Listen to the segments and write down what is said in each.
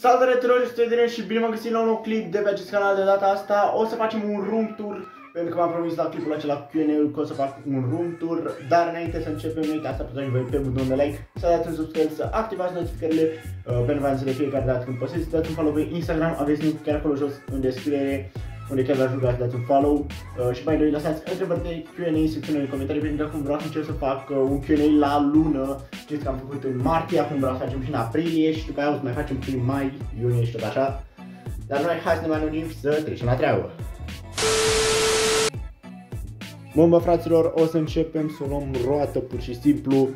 Salutare tuturor, este Adrian și bine m-am găsit la un nou clip de pe acest canal. De data asta o să facem un room tour, pentru că m-am promis la clipul acela Q&A că o să fac un room tour. Dar înainte să începem, nu uitați să apăsați voi pe butonul de like, să dați un subscribe, să activați notificările pentru a înțelege de fiecare dată când postez. Dați un follow pe Instagram, aveți link chiar acolo jos în descriere, unde chiar v-aș ruga să dați un follow. Și mai doi, lăsați întrebări de Q&A în secțiunea de comentarii, pentru că acum vreau să încerc să fac un Q&A la lună. Știți că am făcut în martie, acum vreau să facem și în aprilie și după aia o să mai facem prin mai, iunie și tot așa. Dar noi hai să ne mai lungim și să trecem la treabă. Bun, bă, fraților, o să începem să o luăm roată pur și simplu.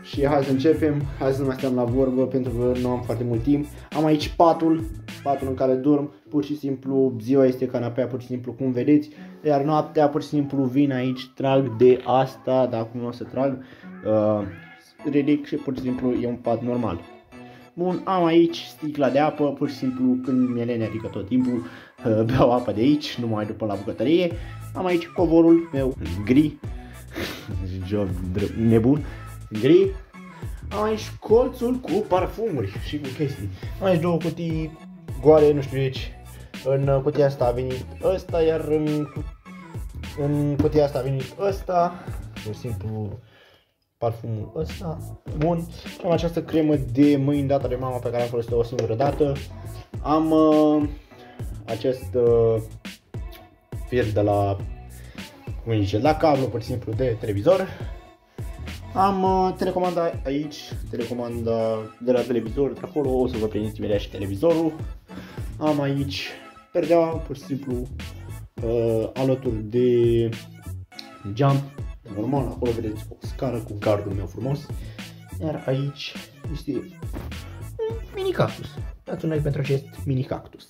Și hai să începem, hai să nu mai stăm la vorbă pentru că nu am foarte mult timp. Am aici patul în care dorm, pur și simplu ziua este canapea, pur și simplu cum vedeți. Iar noaptea pur și simplu vin aici, trag de asta, dar acum nu o să trag. Ridic și pur și simplu e un pat normal. Bun, am aici sticla de apă, pur și simplu când mi-e lene, adică tot timpul beau apă de aici, numai după la bucătărie. Am aici covorul meu gri, job nebun, gri. Am aici colțul cu parfumuri și cu chestii. Am aici două cutii goale, nu știu deci. În cutia asta a venit ăsta, iar în cutia asta a venit ăsta, pur și simplu parfumul ăsta. Bun, am această cremă de mâini dată de mama pe care am folosit-o o singură dată. Am acest fir de la, cum zice, la cablu, pur și simplu de televizor. Am telecomanda aici, telecomanda de la televizor, de acolo, o să vă prindeți imediat și televizorul. Am aici perdeaua, pur și simplu, alături de geam, normal, acolo vedeți o scară cu gardul meu frumos. Iar aici este un mini cactus, dați un like pentru acest mini cactus.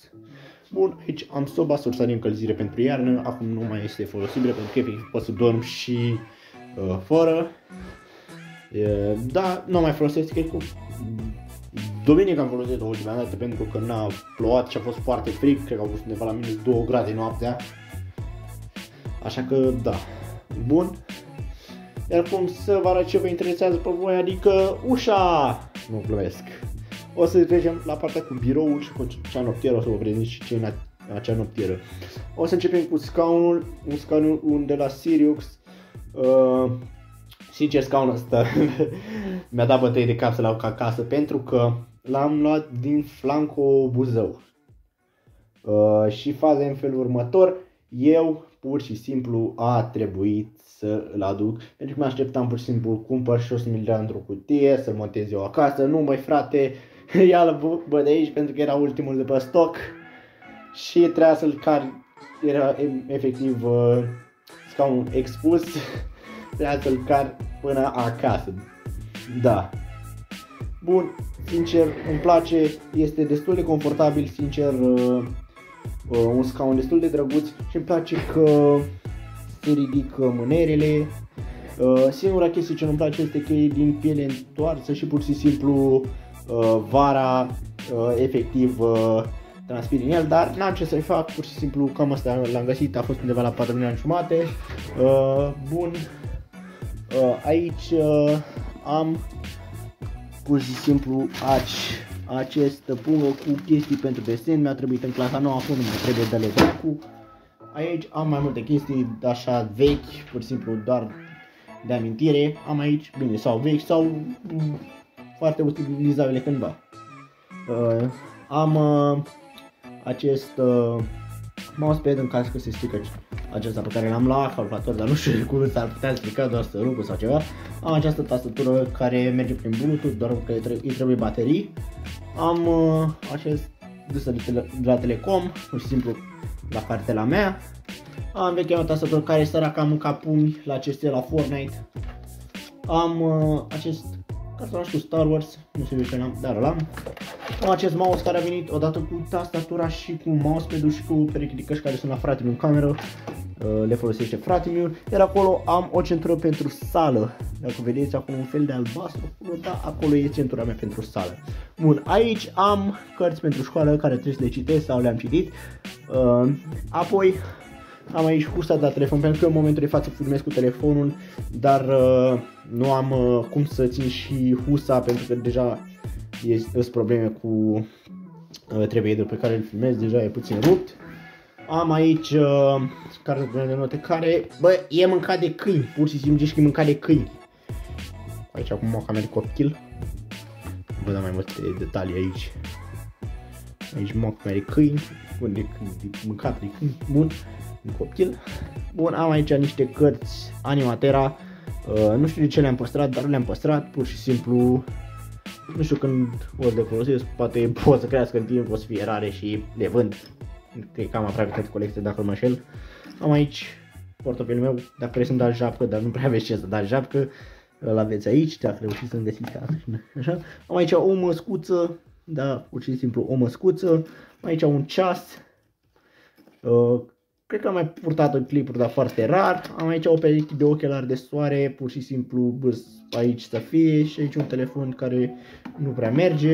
Bun, aici am soba, sursa de încălzire pentru iarnă, acum nu mai este folosibilă pentru că pot să dorm și fără. Da, nu mai folosesc, cred că duminică am folosit ultima dată pentru că n-a plouat și a fost foarte frig, cred că au fost undeva la minus 2 grade noaptea. Așa că da, bun. Iar cum să vă arăt ce vă interesează pe voi, adică ușa, nu glumesc. O să trecem la partea cu biroul și cu cea noptieră, o să vă prezint și ce în acea noptieră. O să începem cu scaunul, un scaun de la Sirius. Sincer, scaunul ăsta mi-a dat bătăi de cap să-l iau acasă pentru că l-am luat din Flanco Buzău. Și faza în felul următor, eu pur și simplu a trebuit să îl aduc pentru că mă așteptam pur și simplu cumpăr și o să mi-l dea într-o cutie, să-l montez eu acasă. Nu, măi frate, ia-l bă de aici pentru că era ultimul de pe stoc și trebuia să-l car, era efectiv scaun expus. Trebuia să-l car până acasă. Da. Bun, sincer îmi place, este destul de confortabil, sincer, un scaun destul de drăguț și îmi place că se ridică mânerele. Singura chestie ce nu-mi place este că e din piele întoarsă și pur și simplu vara efectiv transpir în el, dar n-am ce să-i fac, pur și simplu cam asta l-am găsit, a fost undeva la 4 ani jumate. Bun. Aici am pur și simplu această pungă cu chestii pentru desen, mi-a trebuit în clasa nouă, acum nu mai trebuie de le dracu. Aici am mai multe chestii așa vechi, pur și simplu doar de amintire. Am aici, bine, sau vechi sau foarte utilizabile cândva. Am acest mousepad în caz că se strică acesta pe care l-am la calculator, dar nu știu cum s-ar putea strica, doar să rupă sau ceva. Am această tastatură care merge prin Bluetooth, doar că îi trebuie baterii. Am acest dusă de la Telecom, pur și simplu la cartela mea. Am vechea tastatură care săraca am mâncat pumni la CS la Fortnite. Am acest cartonaș cu Star Wars, nu știu ce l-am, dar l-am. Am acest mouse care a venit odată cu tastatura și cu mousepad-ul și cu perechile de căști care sunt la fratele meu în cameră. Le folosește fratele meu. Iar acolo am o centură pentru sală. Dacă vedeți acolo un fel de albastru, da, acolo e centura mea pentru sală. Bun, aici am cărți pentru școală care trebuie să le citesc sau le-am citit. Apoi am aici husa de la telefon pentru că în momentul de față filmez cu telefonul, dar nu am cum să țin și husa pentru că deja sunt probleme cu 3 pe care îl filmez, deja e puțin rupt. Am aici cartea de note care, bă, e mâncat de câini, pur și simplu zici că e mâncat de câini. Aici acum moca mea de copil. Vă dau mai multe detalii aici. Aici moca mea de câini, bun, de mâncat de câini, bun, un copil. Bun, am aici niște cărți Animatera, nu știu de ce le-am păstrat, dar le-am păstrat, pur și simplu. Nu știu când o le folosesc, poate pot să crească în timp, o să fie rare și le vând. Cred că am aproape toată colecția, dacă nu mă înșel. Am aici portofelul meu, dacă vreți să-mi dați japcă, dar nu prea aveți ce să dați japcă, îl aveți aici, dacă reușiți să-mi găsiți așa. Am aici o măscuță, da, pur și simplu o măscuță. Am aici un ceas. Cred că am mai purtat în clipuri, dar foarte rar. Am aici o pereche de ochelari de soare, pur și simplu aici să fie, și aici un telefon care nu prea merge.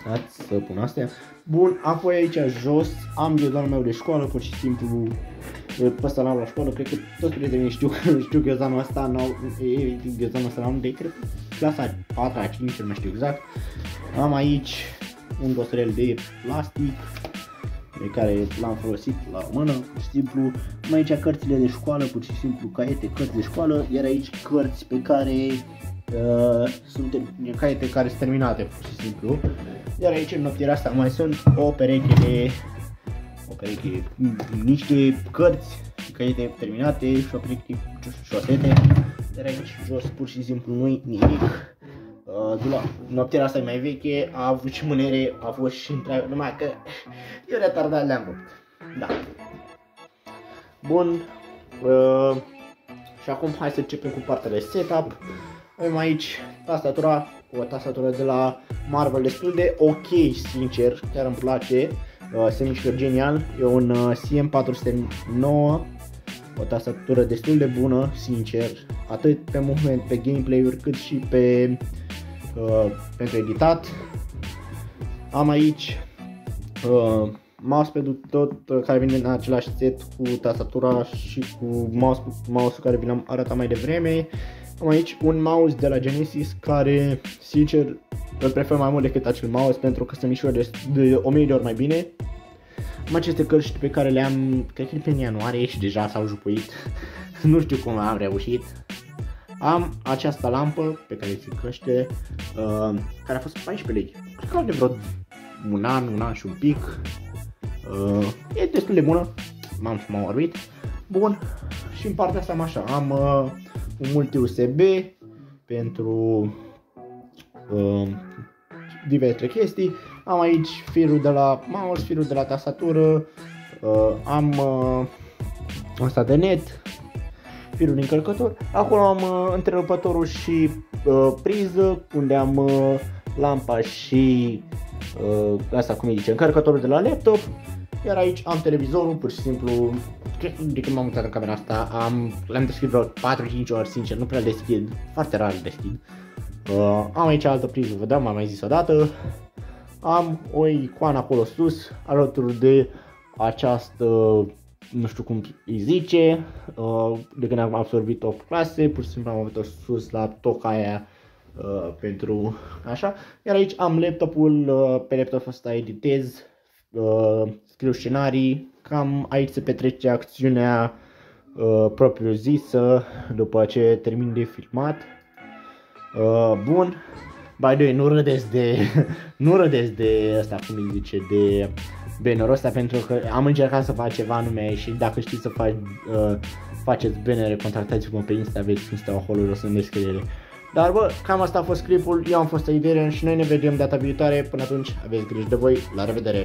Dați să pun astea. Bun, apoi aici jos am ghiodanul meu de școală, pur și simplu. Pe ăsta l-am la școală, cred că toți prietenii știu ghiodanul ăsta, ghiodanul ăsta l-am de, cred, clasa 4-a, 5, nu mai știu exact. Am aici un dosarel de plastic pe care l-am folosit la mână, pur și simplu. Am aici cărțile de școală, pur și simplu caiete, cărți de școală, iar aici cărți pe care sunt caiete care sunt terminate, pur și simplu. Iar aici în noptiera asta mai sunt o pereche, niște cărți, caiete terminate și o pereche șosete. Iar aici jos pur și simplu nu-i nimic. Noptiera asta e mai veche, a avut și mânere, a fost și întreagă, numai că eu retardat le-am rupt. Da. Bun. Și acum hai să începem cu partea de setup. Avem aici tastatura, o tastatură de la Marvel destul de ok, sincer, chiar îmi place. Se mișcă genial, e un CM409, o tastatură destul de bună, sincer, atât pe movement, pe gameplay-uri, cât și pentru editat. Am aici mousepad-ul tot care vine în același set cu tastatura și cu mouse-ul care vi l-am arătat mai devreme. Am aici un mouse de la Genesis care, sincer, îl prefer mai mult decât acel mouse pentru că se mișcă de 1000 de ori mai bine. Am aceste cărți pe care le-am, cred că în ianuarie și deja s-au jupuit. Nu știu cum am reușit. Am această lampă pe care se crește, care a fost 14 lei. Cred că de vreo un an și un pic. E destul de bună. M-am orbit. Bun. Și în partea asta am așa. Am un multi-USB pentru diverse chestii. Am aici firul de la mouse, firul de la tastatură. Am asta de net, firul din încărcător. Acolo am întrerupătorul și priză, unde am lampa și asta cum îi zice, încărcătorul de la laptop. Iar aici am televizorul, pur și simplu, de când m-am mutat în camera asta, l-am deschis vreo 4-5 ori, sincer, nu prea deschid, foarte rar deschid. Am aici altă priză, vă dau, m-am mai zis odată. Am o icoană acolo sus, alături de această, nu știu cum îi zice, de când am absorbit 8 clase, pur și simplu am avut-o sus la toca aia pentru așa. Iar aici am laptopul, pe laptopul ăsta editez, scriu scenarii, cam aici se petrece acțiunea propriu zisă după ce termin de filmat. Bun, by the way, nu râdeți de asta, cum îi zice, de bannerul ăsta, pentru că am încercat să fac ceva anume și dacă știți să faceți bannere, contactați-mă pe Insta, aveți Insta acolo, o să în descriere. Dar bă, cam asta a fost clipul, eu am fost Iderian și noi ne vedem data viitoare, până atunci aveți grijă de voi, la revedere!